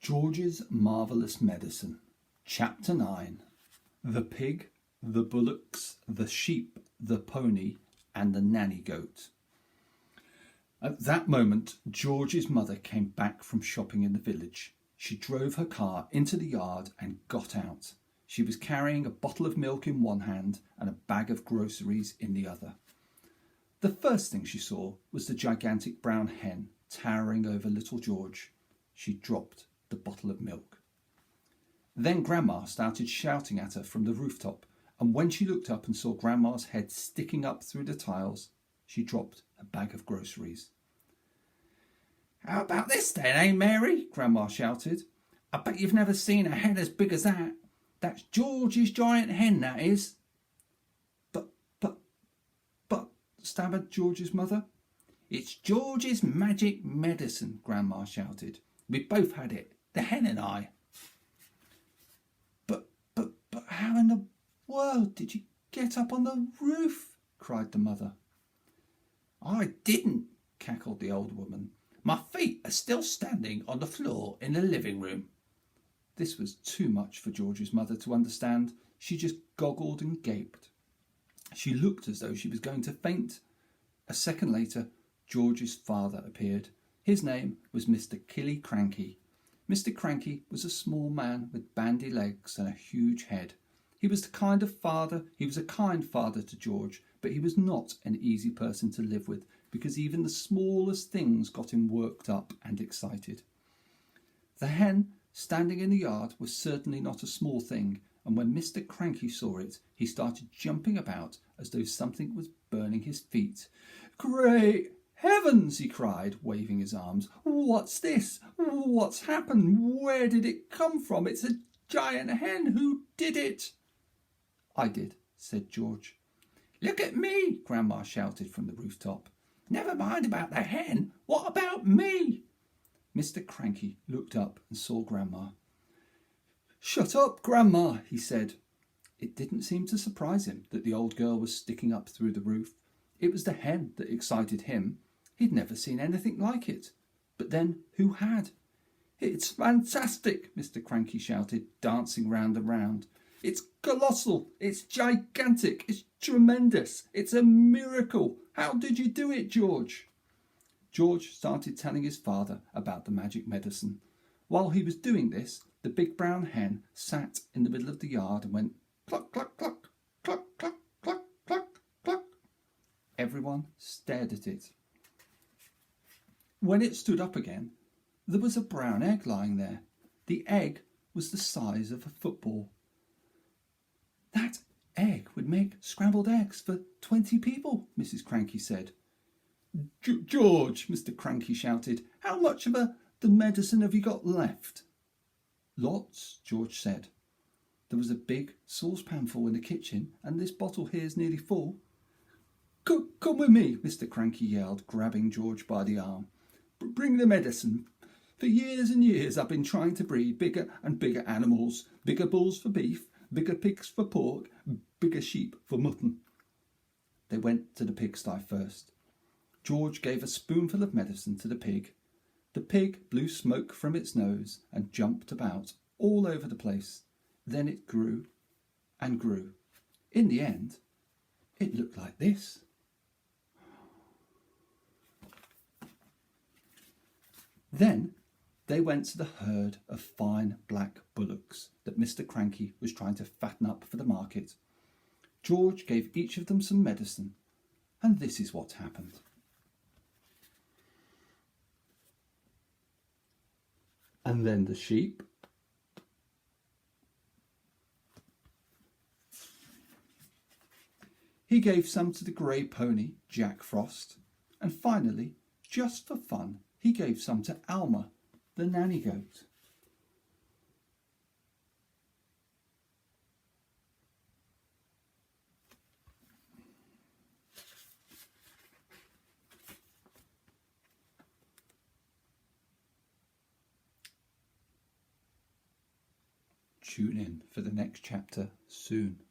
George's Marvellous Medicine. Chapter 9. The Pig, the Bullocks, the Sheep, the Pony, and the Nanny Goat. At that moment, George's mother came back from shopping in the village. She drove her car into the yard and got out. She was carrying a bottle of milk in one hand and a bag of groceries in the other. The first thing she saw was the gigantic brown hen towering over little George. She dropped the bottle of milk. Then Grandma started shouting at her from the rooftop, and when she looked up and saw Grandma's head sticking up through the tiles, she dropped a bag of groceries. "How about this then, eh, Mary?" Grandma shouted. "I bet you've never seen a hen as big as that. That's George's giant hen, that is." But, stammered George's mother. "It's George's magic medicine," Grandma shouted. "We both had it, the hen and I." But how in the world did you get up on the roof?" cried the mother. "I didn't," cackled the old woman. "My feet are still standing on the floor in the living room." This was too much for George's mother to understand. She just goggled and gaped. She looked as though she was going to faint. A second later, George's father appeared. His name was Mr. Killy Cranky. Mr. Cranky was a small man with bandy legs and a huge head. He was a kind father to George, but he was not an easy person to live with, because even the smallest things got him worked up and excited. The hen standing in the yard was certainly not a small thing, and when Mr. Cranky saw it, he started jumping about as though something was burning his feet. "Great heavens!" he cried, waving his arms. "What's this? What's happened? Where did it come from? It's a giant hen. Who did it?" "I did," said George. "Look at me!" Grandma shouted from the rooftop. "Never mind about the hen. What about me?" Mr. Cranky looked up and saw Grandma. "Shut up, Grandma," he said. It didn't seem to surprise him that the old girl was sticking up through the roof. It was the hen that excited him. He'd never seen anything like it. But then who had? "It's fantastic," Mr. Cranky shouted, dancing round and round. "It's colossal. It's gigantic. It's tremendous. It's a miracle. How did you do it, George?" George started telling his father about the magic medicine. While he was doing this, the big brown hen sat in the middle of the yard and went cluck, cluck, cluck, cluck, cluck, cluck, cluck, cluck. Everyone stared at it. When it stood up again, there was a brown egg lying there. The egg was the size of a football. "That egg would make scrambled eggs for 20 people, Mrs. Cranky said. "George," Mr. Cranky shouted, "how much of the medicine have you got left?" "Lots," George said. "There was a big saucepanful in the kitchen, and this bottle here's nearly full." Come with me," Mr. Cranky yelled, grabbing George by the arm. "Bring the medicine. For years and years I've been trying to breed bigger and bigger animals. Bigger bulls for beef, bigger pigs for pork, bigger sheep for mutton." They went to the pigsty first. George gave a spoonful of medicine to the pig. The pig blew smoke from its nose and jumped about all over the place. Then it grew and grew. In the end, it looked like this. Then they went to the herd of fine black bullocks that Mr. Cranky was trying to fatten up for the market. George gave each of them some medicine, and this is what happened. And then the sheep, he gave some to the grey pony, Jack Frost, and finally, just for fun, he gave some to Alma, the nanny goat. Tune in for the next chapter soon.